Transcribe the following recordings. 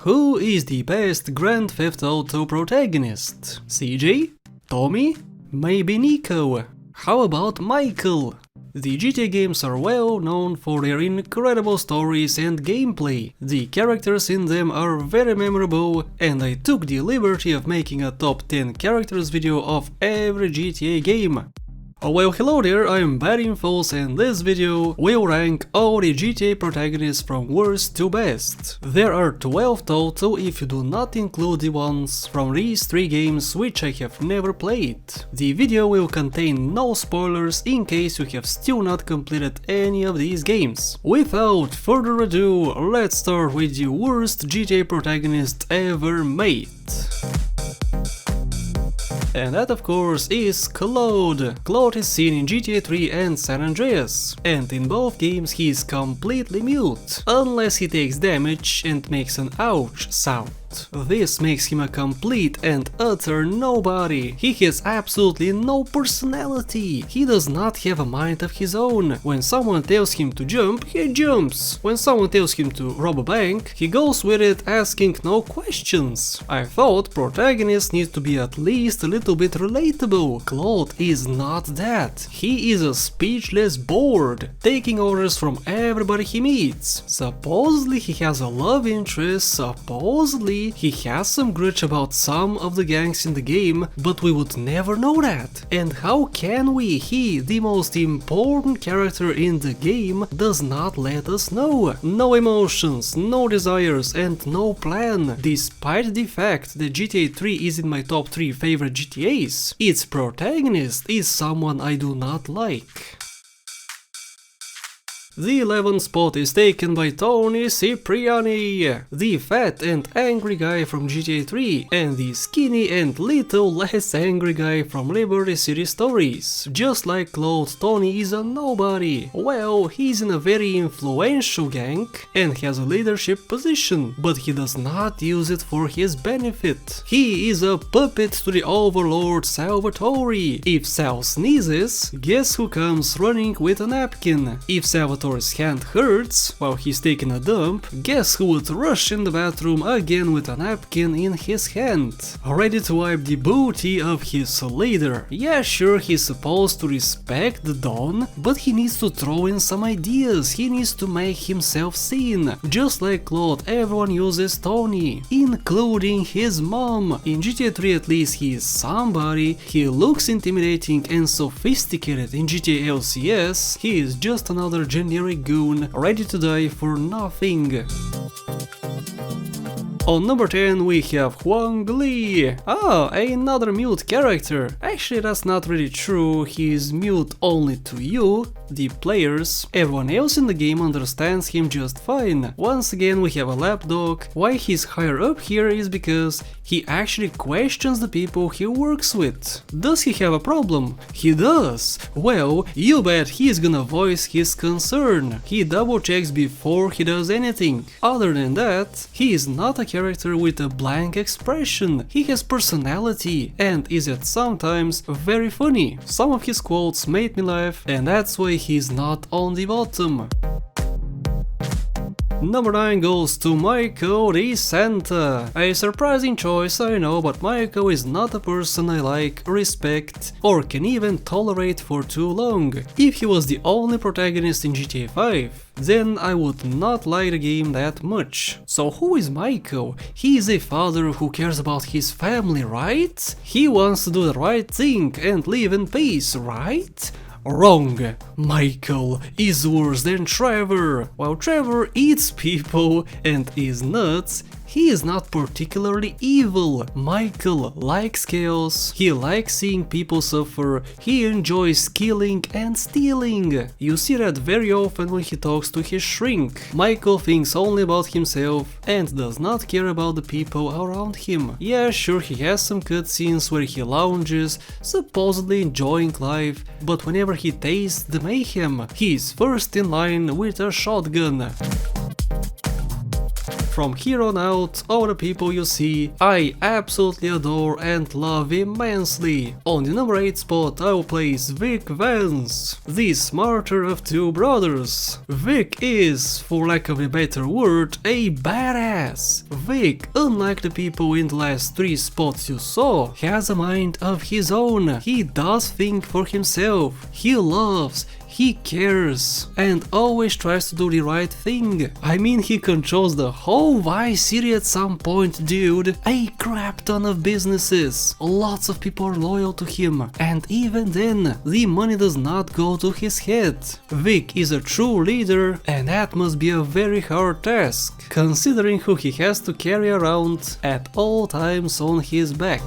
Who is the best Grand Theft Auto protagonist? CJ? Tommy? Maybe Niko? How about Michael? The GTA games are well known for their incredible stories and gameplay. The characters in them are very memorable, and I took the liberty of making a top 10 characters video of every GTA game. Well, hello there, I'm BadInfos, and this video will rank all the GTA protagonists from worst to best. There are 12 total if you do not include the ones from these 3 games which I have never played. The video will contain no spoilers in case you have still not completed any of these games. Without further ado, let's start with the worst GTA protagonist ever made. And that of course is Claude. Claude is seen in GTA 3 and San Andreas, and in both games he is completely mute, unless he takes damage and makes an ouch sound. This makes him a complete and utter nobody. He has absolutely no personality. He does not have a mind of his own. When someone tells him to jump, he jumps. When someone tells him to rob a bank, he goes with it asking no questions. I thought protagonists need to be at least a little bit relatable. Claude is not that. He is a speechless board, taking orders from everybody he meets. Supposedly he has a love interest, supposedly he has some grudge about some of the gangs in the game, but we would never know that. And how can we? He, the most important character in the game, does not let us know. No emotions, no desires, and no plan. Despite the fact that GTA 3 is in my top 3 favorite GTAs, its protagonist is someone I do not like. The 11th spot is taken by Toni Cipriani, the fat and angry guy from GTA 3, and the skinny and little less angry guy from Liberty City Stories. Just like Claude, Toni is a nobody. Well, he's in a very influential gang and has a leadership position, but he does not use it for his benefit. He is a puppet to the overlord Salvatore. If Sal sneezes, guess who comes running with a napkin? If Salvatore's hand hurts while he's taking a dump, guess who would rush in the bathroom again with a napkin in his hand, ready to wipe the booty of his leader. Yeah, sure, he's supposed to respect the Don, but he needs to throw in some ideas, he needs to make himself seen. Just like Claude, everyone uses Toni, including his mom. In GTA 3 at least he is somebody, he looks intimidating and sophisticated. In GTA LCS, he is just another generic goon ready to die for nothing. On number 10 we have Huang Lee. Oh, another mute character. Actually, that's not really true, he is mute only to you, the players. Everyone else in the game understands him just fine. Once again we have a lapdog. Why he's higher up here is because he actually questions the people he works with. Does he have a problem? He does. Well, you bet he's gonna voice his concern. He double checks before he does anything. Other than that, he is not a character with a blank expression. He has personality and is at sometimes very funny. Some of his quotes made me laugh, and that's why he's not on the bottom. Number 9 goes to Michael the Santa. A surprising choice, I know, but Michael is not a person I like, respect, or can even tolerate for too long. If he was the only protagonist in GTA 5, then I would not like the game that much. So who is Michael? He is a father who cares about his family, right? He wants to do the right thing and live in peace, right? Wrong. Michael is worse than Trevor. While Trevor eats people and is nuts, he is not particularly evil. Michael likes chaos, he likes seeing people suffer, he enjoys killing and stealing. You see that very often when he talks to his shrink. Michael thinks only about himself and does not care about the people around him. Yeah, sure, he has some cutscenes where he lounges, supposedly enjoying life, but whenever he tastes the mayhem, he is first in line with a shotgun. From here on out, all the people you see, I absolutely adore and love immensely. On the number 8 spot, I will place Vic Vance, the smarter of two brothers. Vic is, for lack of a better word, a badass. Vic, unlike the people in the last 3 spots you saw, has a mind of his own. He does think for himself. He loves, he cares, and always tries to do the right thing. I mean, he controls the whole Vice City at some point, dude. A crap ton of businesses. Lots of people are loyal to him, and even then, the money does not go to his head. Vic is a true leader, and that must be a very hard task, considering who he has to carry around at all times on his back.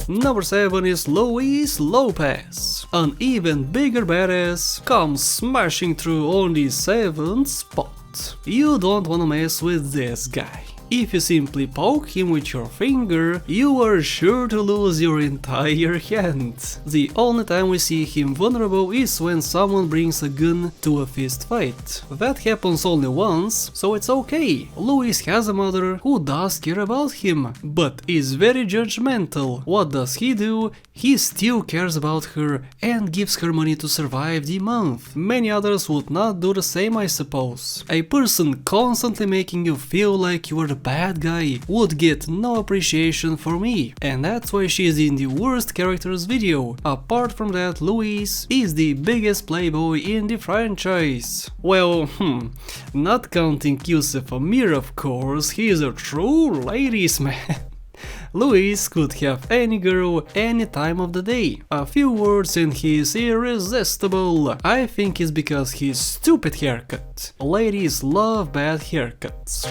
Number 7 is Luis Lopez. An even bigger badass comes smashing through on the 7th spot. You don't wanna mess with this guy. If you simply poke him with your finger, you are sure to lose your entire hand. The only time we see him vulnerable is when someone brings a gun to a fist fight. That happens only once, so it's okay. Luis has a mother who does care about him, but is very judgmental. What does he do? He still cares about her and gives her money to survive the month. Many others would not do the same, I suppose. A person constantly making you feel like you are the bad guy would get no appreciation from me, and that's why she is in the worst characters video. Apart from that, Luis is the biggest playboy in the franchise. Well, not counting Yusuf Amir, of course, he is a true ladies man. Luis could have any girl any time of the day. A few words and he is irresistible. I think it's because his stupid haircut. Ladies love bad haircuts.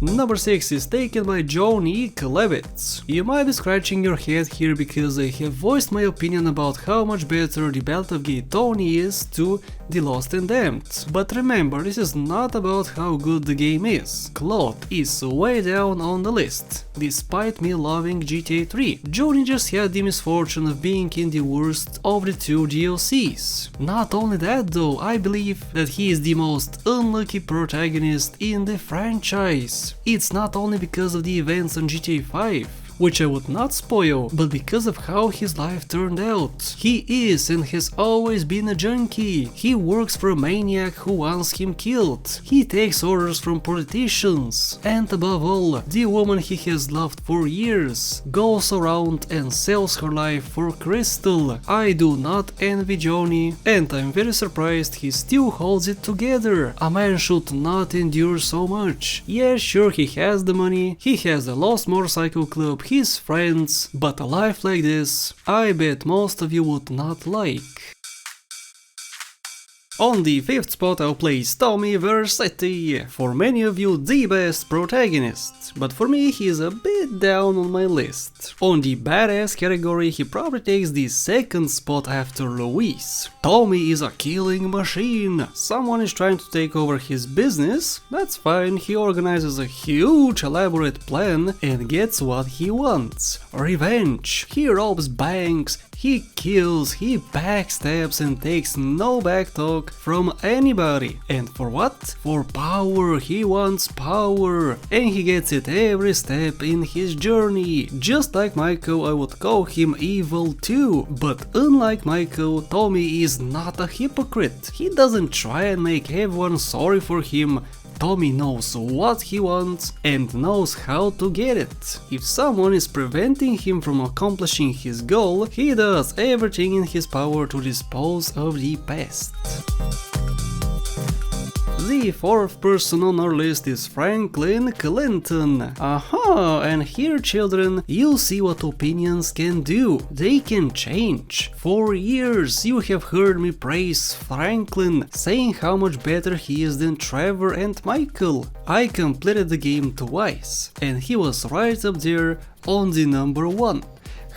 Number 6 is taken by Johnny Klebitz. You might be scratching your head here because I have voiced my opinion about how much better the Battle of Gay Toni is to The Lost and Damned. But remember, this is not about how good the game is. Claude is way down on the list, despite me loving GTA 3. Johnny just had the misfortune of being in the worst of the 2 DLCs. Not only that though, I believe that he is the most unlucky protagonist in the franchise. It's not only because of the events on GTA 5, which I would not spoil, but because of how his life turned out. He is and has always been a junkie. He works for a maniac who wants him killed. He takes orders from politicians. And above all, the woman he has loved for years goes around and sells her life for crystal. I do not envy Johnny, and I'm very surprised he still holds it together. A man should not endure so much. Yeah, sure, he has the money, he has the Lost Motorcycle Club, his friends, but a life like this, I bet most of you would not like. On the 5th spot I'll place Tommy Vercetti, for many of you the best protagonist, but for me he is a bit down on my list. On the badass category he probably takes the 2nd spot after Luis. Tommy is a killing machine. Someone is trying to take over his business, that's fine, he organizes a huge elaborate plan and gets what he wants. Revenge. He robs banks, he kills, he backstabs and takes no backtalk from anybody. And for what? For power. He wants power. And he gets it every step in his journey. Just like Michael, I would call him evil too. But unlike Michael, Tommy is not a hypocrite. He doesn't try and make everyone sorry for him. Tommy knows what he wants and knows how to get it. If someone is preventing him from accomplishing his goal, he does everything in his power to dispose of the pest. The 4th person on our list is Franklin Clinton. Aha, and here children, you'll see what opinions can do. They can change. For years you have heard me praise Franklin, saying how much better he is than Trevor and Michael. I completed the game twice, and he was right up there on the number 1.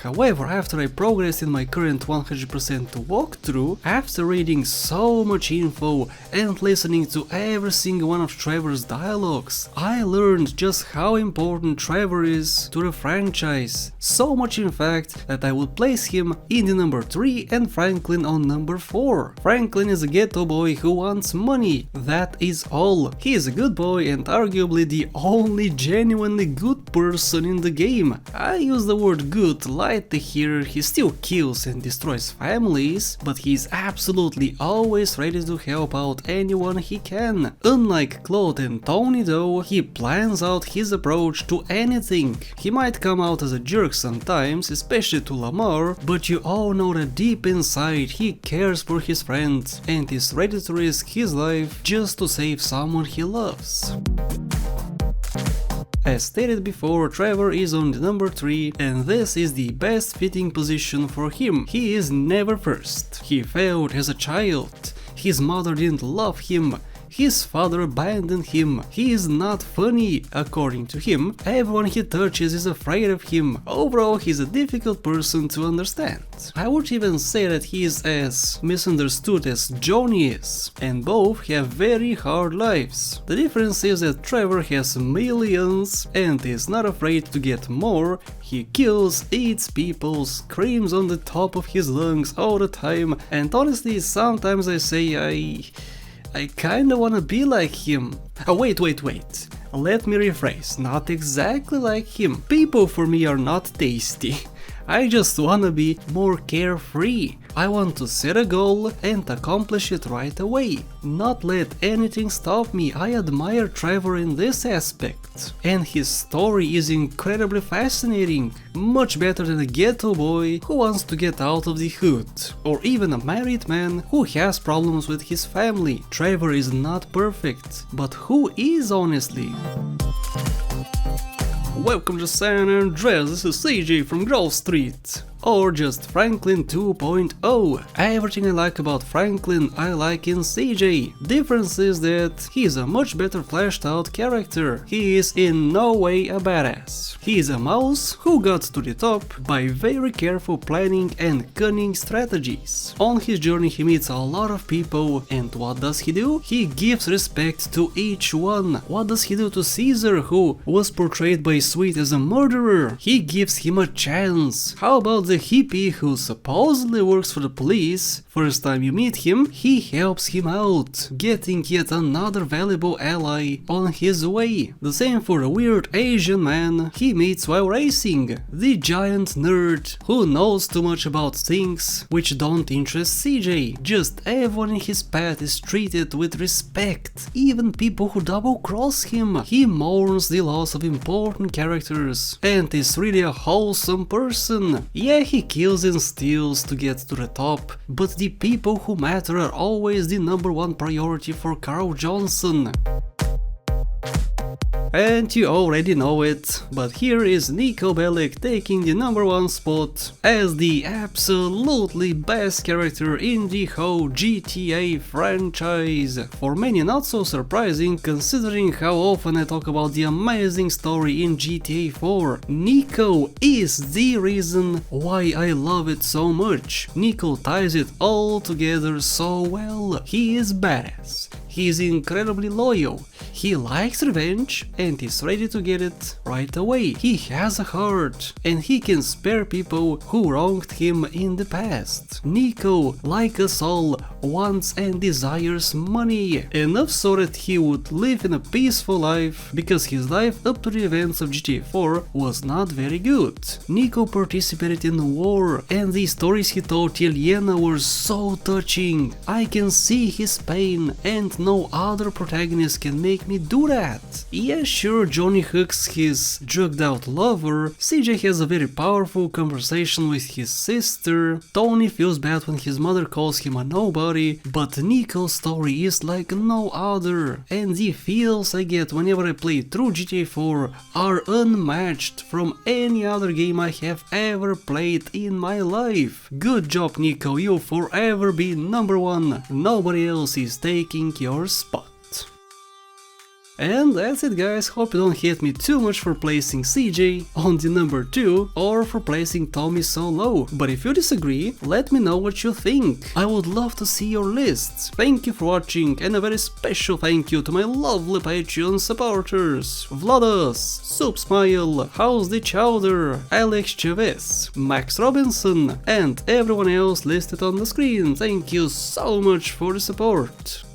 However, after I progressed in my current 100% walkthrough, after reading so much info and listening to every single one of Trevor's dialogues, I learned just how important Trevor is to the franchise. So much in fact that I would place him in the number 3 and Franklin on number 4. Franklin is a ghetto boy who wants money, that is all. He is a good boy and arguably the only genuinely good person in the game. I use the word good lightly here, he still kills and destroys families, but he's absolutely always ready to help out anyone he can. Unlike Claude and Toni though, he plans out his approach to anything. He might come out as a jerk sometimes, especially to Lamar, but you all know that deep inside he cares for his friends and is ready to risk his life just to save someone he loves. As stated before, Trevor is on the number 3 and this is the best fitting position for him. He is never first. He failed as a child. His mother didn't love him. His father abandoned him. He is not funny, according to him. Everyone he touches is afraid of him. Overall, he's a difficult person to understand. I would even say that he is as misunderstood as Johnny is, and both have very hard lives. The difference is that Trevor has millions and is not afraid to get more. He kills, eats people, screams on the top of his lungs all the time, and honestly, sometimes I say I kinda wanna be like him. Oh, wait. Let me rephrase, not exactly like him. People for me are not tasty. I just wanna be more carefree. I want to set a goal and accomplish it right away. Not let anything stop me. I admire Trevor in this aspect. And his story is incredibly fascinating. Much better than a ghetto boy who wants to get out of the hood. Or even a married man who has problems with his family. Trevor is not perfect. But who is, honestly? Welcome to San Andreas, this is CJ from Grove Street. Or just Franklin 2.0. Everything I like about Franklin I like in CJ. Difference is that he's a much better fleshed out character. He is in no way a badass. He is a mouse who got to the top by very careful planning and cunning strategies. On his journey he meets a lot of people, and what does he do? He gives respect to each one. What does he do to Caesar, who was portrayed by Sweet as a murderer? He gives him a chance. How about the hippie who supposedly works for the police? First time you meet him, he helps him out, getting yet another valuable ally on his way. The same for the weird Asian man he meets while racing, the giant nerd who knows too much about things which don't interest CJ. Just everyone in his path is treated with respect, even people who double cross him. He mourns the loss of important characters and is really a wholesome person. Yeah, he kills and steals to get to the top, but the people who matter are always the number one priority for Carl Johnson. And you already know it, but here is Niko Bellic taking the number 1 spot as the absolutely best character in the whole GTA franchise. For many not so surprising, considering how often I talk about the amazing story in GTA 4. Niko is the reason why I love it so much. Niko ties it all together so well. He is badass. He is incredibly loyal. He likes revenge and is ready to get it right away. He has a heart and he can spare people who wronged him in the past. Niko, like us all, wants and desires money. Enough so that he would live in a peaceful life, because his life up to the events of GTA 4 was not very good. Niko participated in the war and the stories he told Yelena were so touching. I can see his pain and no other protagonist can make me do that. Yeah, sure, Johnny hugs his drugged out lover, CJ has a very powerful conversation with his sister, Toni feels bad when his mother calls him a nobody, but Niko's story is like no other, and the feels I get whenever I play through GTA 4 are unmatched from any other game I have ever played in my life. Good job, Niko, you'll forever be number 1, nobody else is taking your spot. And that's it guys, hope you don't hate me too much for placing CJ on the number 2 or for placing Tommy so low, but if you disagree, let me know what you think. I would love to see your lists. Thank you for watching, and a very special thank you to my lovely Patreon supporters: Vladas, Soup Smile, House the Chowder, Alex Chavez, Max Robinson, and everyone else listed on the screen. Thank you so much for the support.